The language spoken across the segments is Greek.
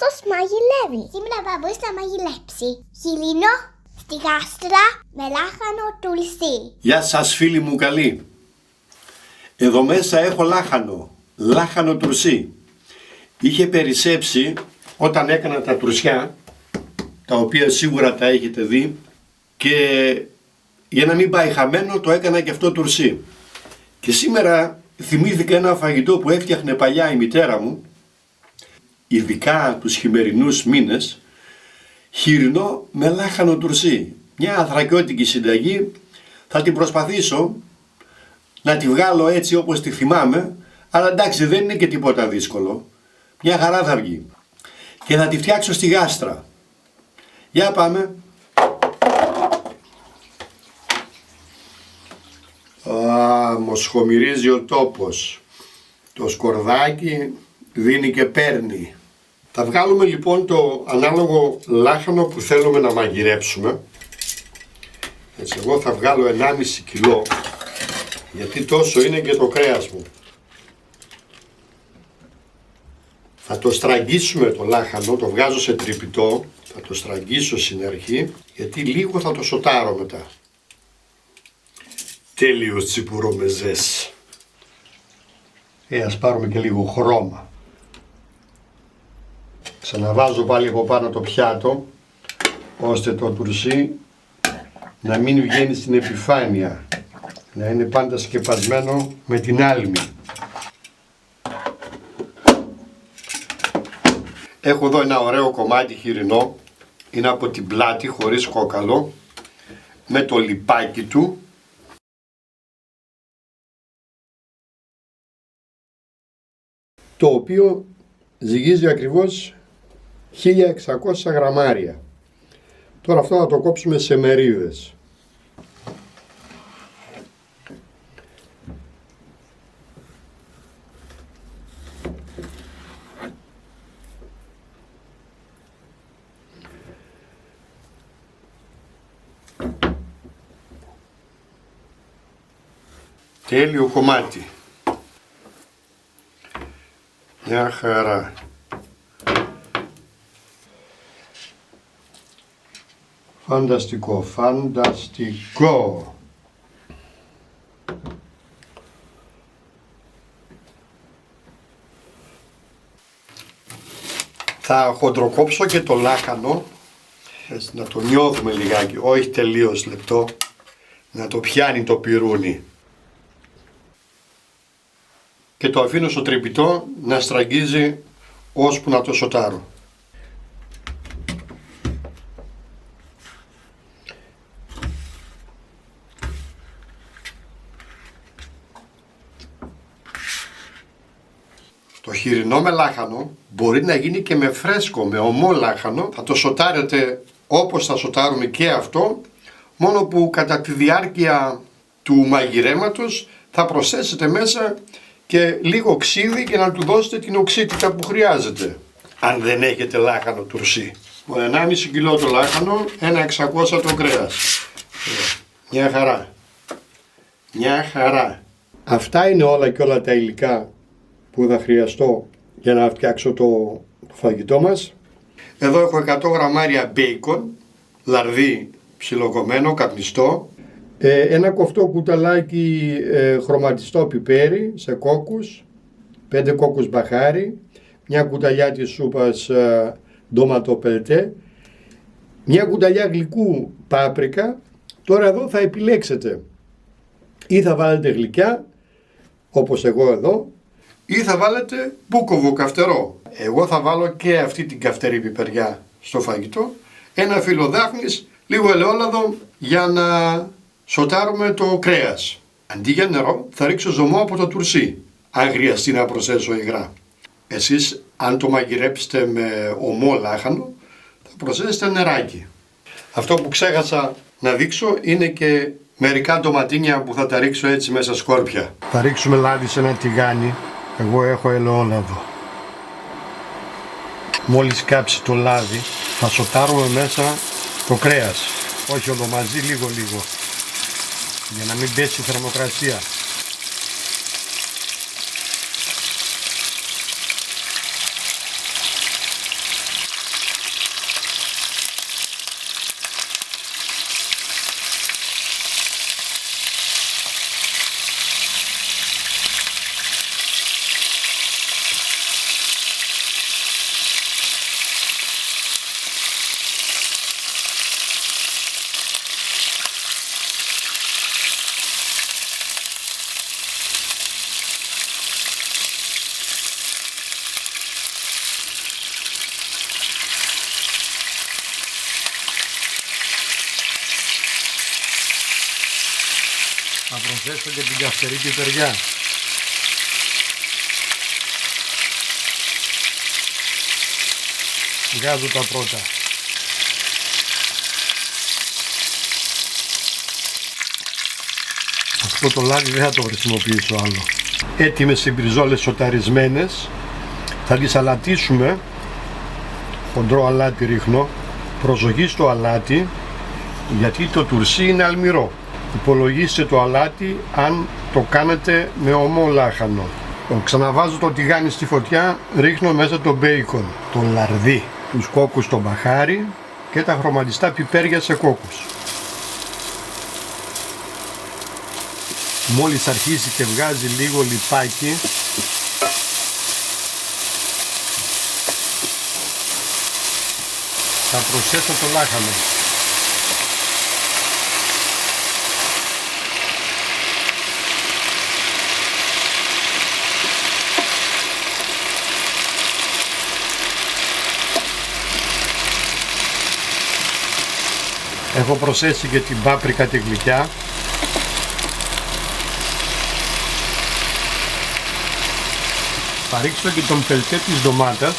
Παππούς μαγειρεύει. Σήμερα ο παππούς θα μαγειρέψει χοιρινό στη γάστρα με λάχανο τουρσί. Γεια σας φίλοι μου καλοί. Εδώ μέσα έχω λάχανο τουρσί. Είχε περισσέψει όταν έκανα τα τουρσιά, τα οποία σίγουρα τα έχετε δει, και για να μην πάει χαμένο το έκανα και αυτό τουρσί. Και σήμερα θυμήθηκα ένα φαγητό που έφτιαχνε παλιά η μητέρα μου, ειδικά τους χειμερινούς μήνες, χοιρινό με λάχανο τουρσί. Μια αθρακιώτικη συνταγή, θα την προσπαθήσω να τη βγάλω έτσι όπως τη θυμάμαι, αλλά εντάξει δεν είναι και τίποτα δύσκολο. Μια χαρά θα βγει. Και θα τη φτιάξω στη γάστρα. Για πάμε. Μοσχομυρίζει ο τόπος. Το σκορδάκι δίνει και παίρνει. Θα βγάλουμε λοιπόν το ανάλογο λάχανο που θέλουμε να μαγειρέψουμε. Έτσι, εγώ θα βγάλω 1,5 κιλό, γιατί τόσο είναι και το κρέας μου. Θα το στραγγίσουμε το λάχανο, το βγάζω σε τρυπητό, θα το στραγγίσω στην αρχή, γιατί λίγο θα το σοτάρω μετά. Τέλειος τσιπουρομεζές. Ας πάρουμε και λίγο χρώμα. Ξαναβάζω πάλι από πάνω το πιάτο, ώστε το τουρσί να μην βγαίνει στην επιφάνεια, να είναι πάντα σκεπασμένο με την άλμη. Έχω εδώ ένα ωραίο κομμάτι χοιρινό, είναι από την πλάτη χωρίς κόκαλο, με το λιπάκι του. Το οποίο ζυγίζει ακριβώς 1600 γραμμάρια. Τώρα αυτό θα το κόψουμε σε μερίδες. Τέλειο κομμάτι. Μια χαρά. Φανταστικό, φανταστικό. Θα χοντροκόψω και το λάχανο, έτσι, να το νιώθουμε λιγάκι, όχι τελείως λεπτό, να το πιάνει το πυρούνι. Και το αφήνω στο τρυπητό να στραγγίζει ώσπου να το σοτάρω. Το χοιρινό με λάχανο μπορεί να γίνει και με φρέσκο, με ομό λάχανο. Θα το σοτάρετε όπως θα σοτάρουμε και αυτό, μόνο που κατά τη διάρκεια του μαγειρέματος θα προσθέσετε μέσα και λίγο ξύδι και να του δώσετε την οξύτητα που χρειάζεται, αν δεν έχετε λάχανο τουρσί. 1,5 κιλό το λάχανο, 1,600 το κρέας. Μια χαρά. Μια χαρά. Αυτά είναι όλα και όλα τα υλικά που θα χρειαστώ για να φτιάξω το φαγητό μας. Εδώ έχω 100 γραμμάρια μπέικον, λαρδί ψιλοκομμένο, καπνιστό. Ένα κοφτό κουταλάκι χρωματιστό πιπέρι σε κόκκους, 5 κόκκους μπαχάρι, μια κουταλιά της σούπας ντόματο πελτέ, μια κουταλιά γλυκού πάπρικα. Τώρα εδώ θα επιλέξετε, ή θα βάλετε γλυκιά όπως εγώ εδώ, ή θα βάλετε μπούκοβο καυτερό. Εγώ θα βάλω και αυτή την καυτερή πιπεριά στο φαγητό, ένα φύλλο δάφνης, λίγο ελαιόλαδο για να σοτάρουμε το κρέας. Αντί για νερό θα ρίξω ζωμό από το τουρσί, αν χρειαστεί να προσθέσω υγρά. Εσείς αν το μαγειρέψετε με ομό λάχανο θα προσθέσετε νεράκι. Αυτό που ξέχασα να δείξω είναι και μερικά ντοματίνια που θα τα ρίξω έτσι μέσα σκόρπια. Θα ρίξουμε λάδι σε ένα τηγάνι, εγώ έχω ελαιόλαδο. Μόλις κάψει το λάδι θα σοτάρουμε μέσα το κρέας, όχι όλο μαζί, λίγο για να μην πέσει η θερμοκρασία. Θα προσθέσω και την καυτερή πιπεριά. Βγάζω τα πρώτα. Αυτό το λάδι δεν θα το χρησιμοποιήσω άλλο. Έτοιμες οι μπριζόλες σοταρισμένες. Θα τις αλατίσουμε. Χοντρό αλάτι ρίχνω. Προσοχή στο αλάτι, γιατί το τουρσί είναι αλμυρό. Υπολογίστε το αλάτι αν το κάνετε με ομό λάχανο. Ξαναβάζω το τηγάνι στη φωτιά, ρίχνω μέσα το μπέικον, το λαρδί, τους κόκκους στο μπαχάρι και τα χρωματιστά πιπέρια σε κόκκους. Μόλις αρχίσει και βγάζει λίγο λιπάκι, θα προσθέσω το λάχανο. Έχω προσθέσει και την πάπρικα τη γλυκιά. Θα ρίξω και τον πελτέ της ντομάτας.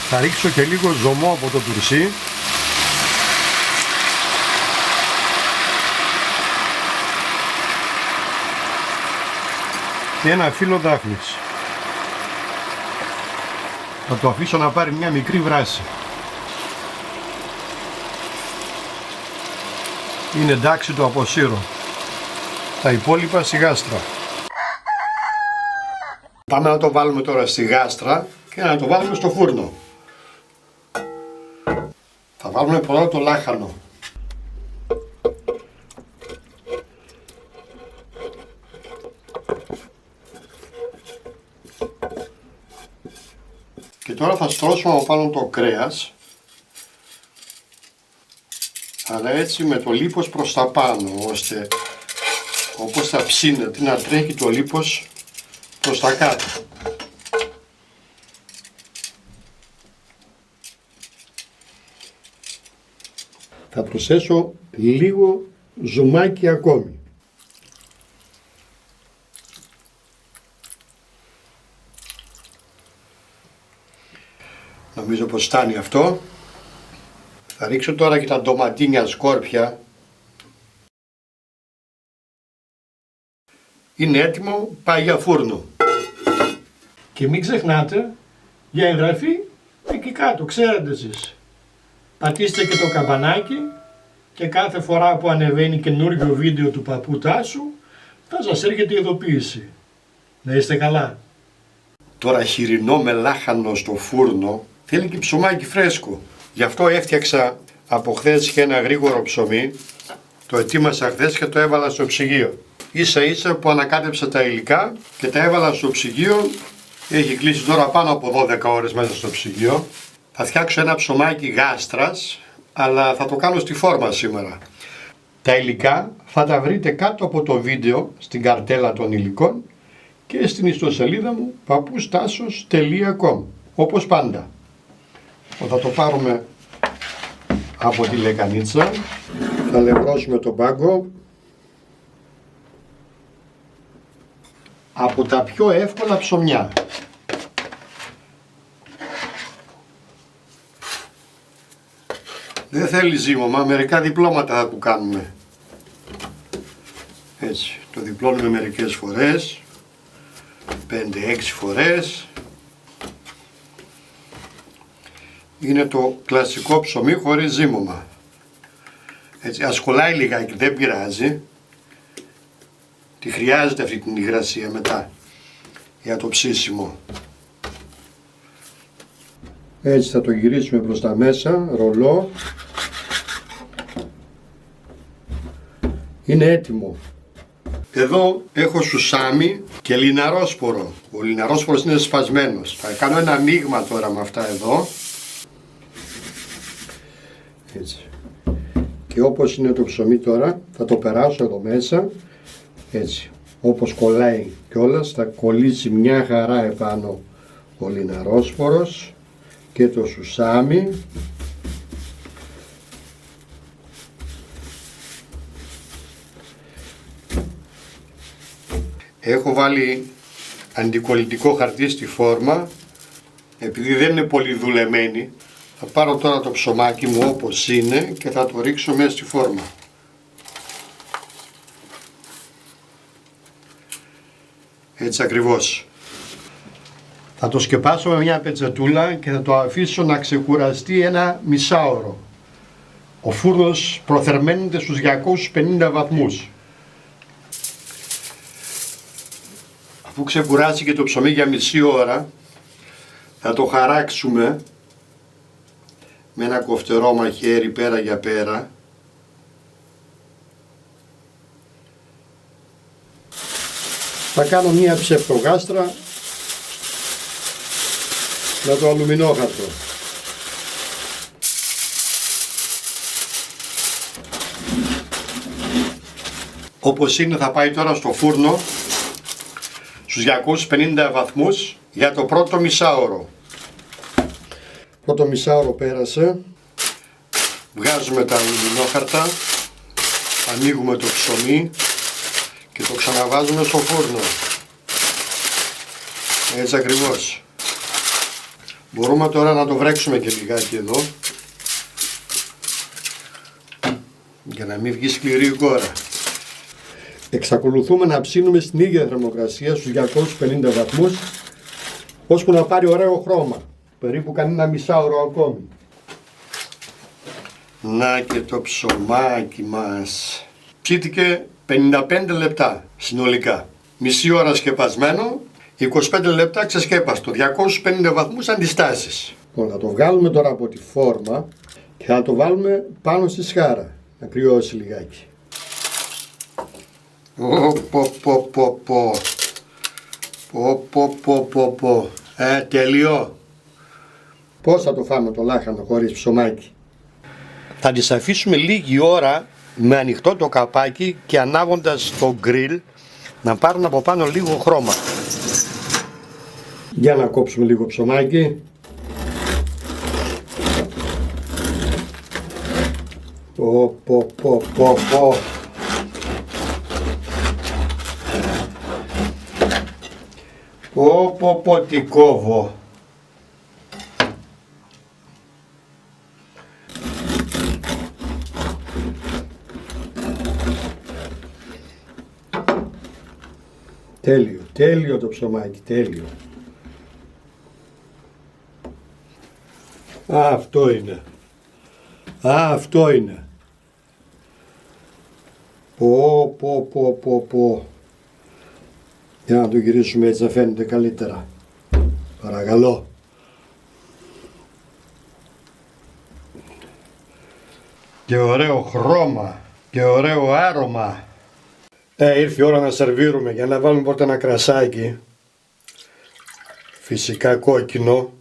Θα ρίξω και λίγο ζωμό από το τουρσί. Και ένα φύλλο δάφνης. Θα το αφήσω να πάρει μια μικρή βράση. Είναι εντάξει, το αποσύρω. Τα υπόλοιπα στη γάστρα. Πάμε να το βάλουμε τώρα στη γάστρα και να το βάλουμε στο φούρνο. Θα βάλουμε πρώτα το λάχανο. Και τώρα θα στρώσουμε από πάνω το κρέας, αλλά έτσι με το λίπος προς τα πάνω, ώστε όπως θα ψήνεται να τρέχει το λίπος προς τα κάτω. Θα προσθέσω λίγο ζουμάκι ακόμη. Νομίζω πως φτάνει αυτό. Θα ρίξω τώρα και τα ντοματίνια σκόρπια. Είναι έτοιμο, πάει για φούρνο. Και μην ξεχνάτε, για εγγραφή εκεί κάτω, ξέρετε εσείς. Πατήστε και το καμπανάκι και κάθε φορά που ανεβαίνει καινούργιο βίντεο του παππού Τάσου θα σας έρχεται η ειδοποίηση. Να είστε καλά. Τώρα χοιρινό με λάχανο στο φούρνο θέλει και ψωμάκι φρέσκο. Γι' αυτό έφτιαξα από χθες και ένα γρήγορο ψωμί. Το ετοίμασα χθες και το έβαλα στο ψυγείο. Ίσα ίσα που ανακάτεψα τα υλικά και τα έβαλα στο ψυγείο. Έχει κλείσει τώρα πάνω από 12 ώρες μέσα στο ψυγείο. Θα φτιάξω ένα ψωμάκι γάστρας, αλλά θα το κάνω στη φόρμα σήμερα. Τα υλικά θα τα βρείτε κάτω από το βίντεο στην καρτέλα των υλικών και στην ιστοσελίδα μου papoustassos.com, όπως πάντα. Θα το πάρουμε από τη λεκανίτσα, θα λευρώσουμε τον πάγκο. Από τα πιο εύκολα ψωμιά. Δεν θέλει ζύμωμα, μερικά διπλώματα θα του κάνουμε. Έτσι, το διπλώνουμε μερικές φορές, 5-6 φορές. Είναι το κλασικό ψωμί χωρίς ζύμωμα. Έτσι, ασκολάει λιγάκι, δεν πειράζει. Τη χρειάζεται αυτή την υγρασία μετά για το ψήσιμο. Έτσι θα το γυρίσουμε προς τα μέσα, ρολό. Είναι έτοιμο. Εδώ έχω σουσάμι και λιναρόσπορο. Ο λιναρόσπορος είναι σπασμένος. Θα κάνω ένα μείγμα τώρα με αυτά εδώ. Έτσι. Και όπως είναι το ψωμί τώρα, θα το περάσω εδώ μέσα. Έτσι. Όπως κολλάει κιόλας, θα κολλήσει μια χαρά επάνω ο λιναρόσπορος και το σουσάμι. Έχω βάλει αντικολλητικό χαρτί στη φόρμα, επειδή δεν είναι πολύ δουλεμένη. Θα πάρω τώρα το ψωμάκι μου όπως είναι και θα το ρίξω μέσα στη φόρμα. Έτσι ακριβώς. Θα το σκεπάσω με μια πετσετούλα και θα το αφήσω να ξεκουραστεί ένα μισάωρο. Ο φούρνος προθερμαίνεται στους 250 βαθμούς. Αφού ξεκουράσει και το ψωμί για μισή ώρα, θα το χαράξουμε με ένα κοφτερό μαχαίρι πέρα για πέρα. Θα κάνω μια ψευτογάστρα με το αλουμινόχαρτο. Όπως είναι θα πάει τώρα στο φούρνο στους 250 βαθμούς για το πρώτο μισάωρο. Πρώτο μισάωρο πέρασε. Βγάζουμε τα αλουμινόχαρτα, ανοίγουμε το ψωμί και το ξαναβάζουμε στο φούρνο. Έτσι ακριβώς. Μπορούμε τώρα να το βρέξουμε και λιγάκι εδώ για να μην βγει σκληρή η κόρα. Εξακολουθούμε να ψήνουμε στην ίδια θερμοκρασία στους 250 βαθμούς ώσπου να πάρει ωραίο χρώμα. Περίπου κανένα μισάωρο ακόμη. Να και το ψωμάκι μας. Ψήθηκε 55 λεπτά συνολικά. Μισή ώρα σκεπασμένο, 25 λεπτά ξεσκέπαστο, 250 βαθμούς αντιστάσεις. Θα το βγάλουμε τώρα από τη φόρμα και θα το βάλουμε πάνω στη σχάρα, να κρυώσει λιγάκι. Τέλειο. Πώς θα το φάμε το λάχανο χωρίς ψωμάκι? Θα τις αφήσουμε λίγη ώρα με ανοιχτό το καπάκι και ανάβοντας το γκριλ να πάρουν από πάνω λίγο χρώμα. Για να κόψουμε λίγο ψωμάκι. Τι κόβω. Τέλειο, τέλειο το ψωμάκι, τέλειο. Αυτό είναι. Αυτό είναι. Πω. Για να το γυρίσουμε έτσι να φαίνεται καλύτερα. Παρακαλώ. Και ωραίο χρώμα. Και ωραίο άρωμα. Ήρθε η ώρα να σερβίρουμε. Για να βάλουμε πρώτα ένα κρασάκι. Φυσικά κόκκινο.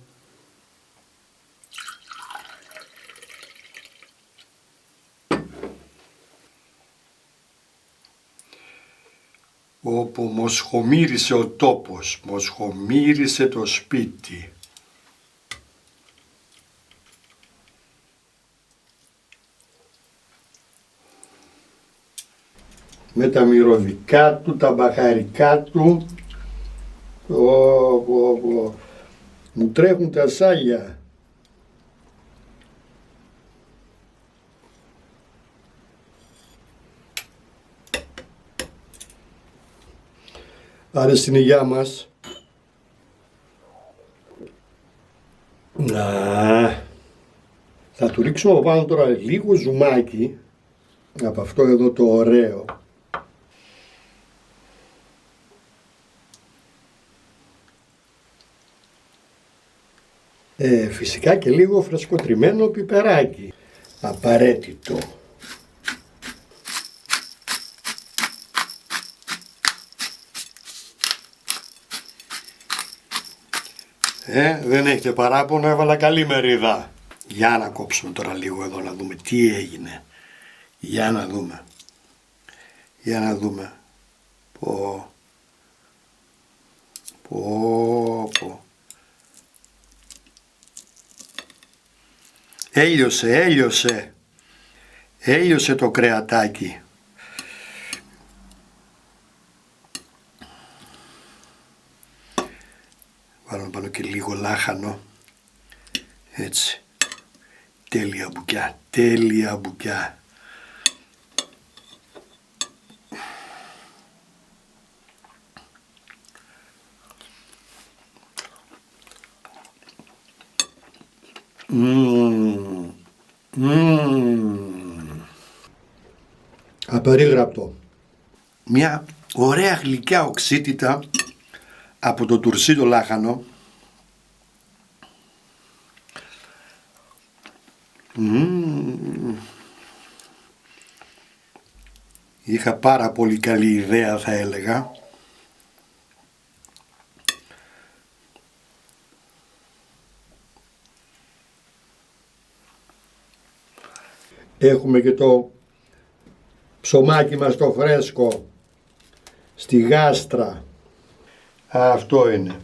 Όπου μοσχομύρισε ο τόπος, μοσχομύρισε το σπίτι. Με τα μυρωδικά του, τα μπαχαρικά του. Μου τρέχουν τα σάλια. Άρα στην υγειά μας. Θα του ρίξουμε από πάνω τώρα λίγο ζουμάκι από αυτό εδώ το ωραίο. Φυσικά και λίγο φρεσκοτριμμένο πιπεράκι. Απαραίτητο. Δεν έχετε παράπονο, έβαλα καλή μερίδα. Για να κόψουμε τώρα λίγο εδώ να δούμε τι έγινε. Για να δούμε. Πω. Έλειωσε το κρεατάκι. βάλουμε πάνω και λίγο λάχανο. Έτσι. Τέλεια μπουκιά, τέλεια μπουκιά. Απερίγραπτο. Μια ωραία γλυκιά οξύτητα από το τουρσί το λάχανο. Είχα πάρα πολύ καλή ιδέα, θα έλεγα. Έχουμε και το ψωμάκι μας το φρέσκο στη γάστρα. Αυτό είναι.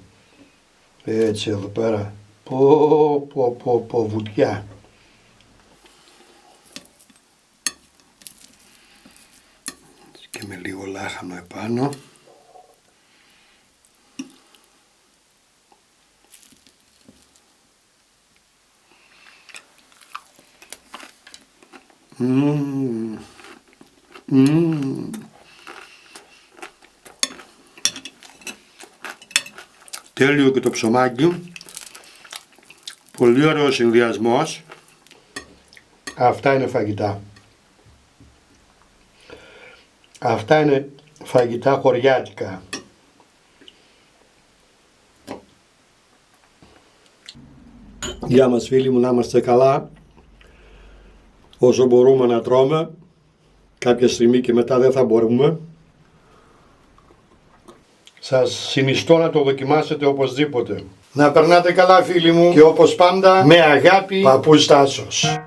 Έτσι εδώ πέρα. Πω βουτιά. Και με λίγο λάχανο επάνω. Τέλειο και το ψωμάκι. Πολύ ωραίος συνδυασμός. Αυτά είναι φαγητά. Αυτά είναι φαγητά χωριάτικα. Γεια μας φίλοι μου, να είμαστε καλά. Όσο μπορούμε να τρώμε. Κάποια στιγμή και μετά δεν θα μπορούμε. Σας συνιστώ να το δοκιμάσετε οπωσδήποτε. Να περνάτε καλά φίλοι μου και όπως πάντα με αγάπη, Παππούς Τάσος.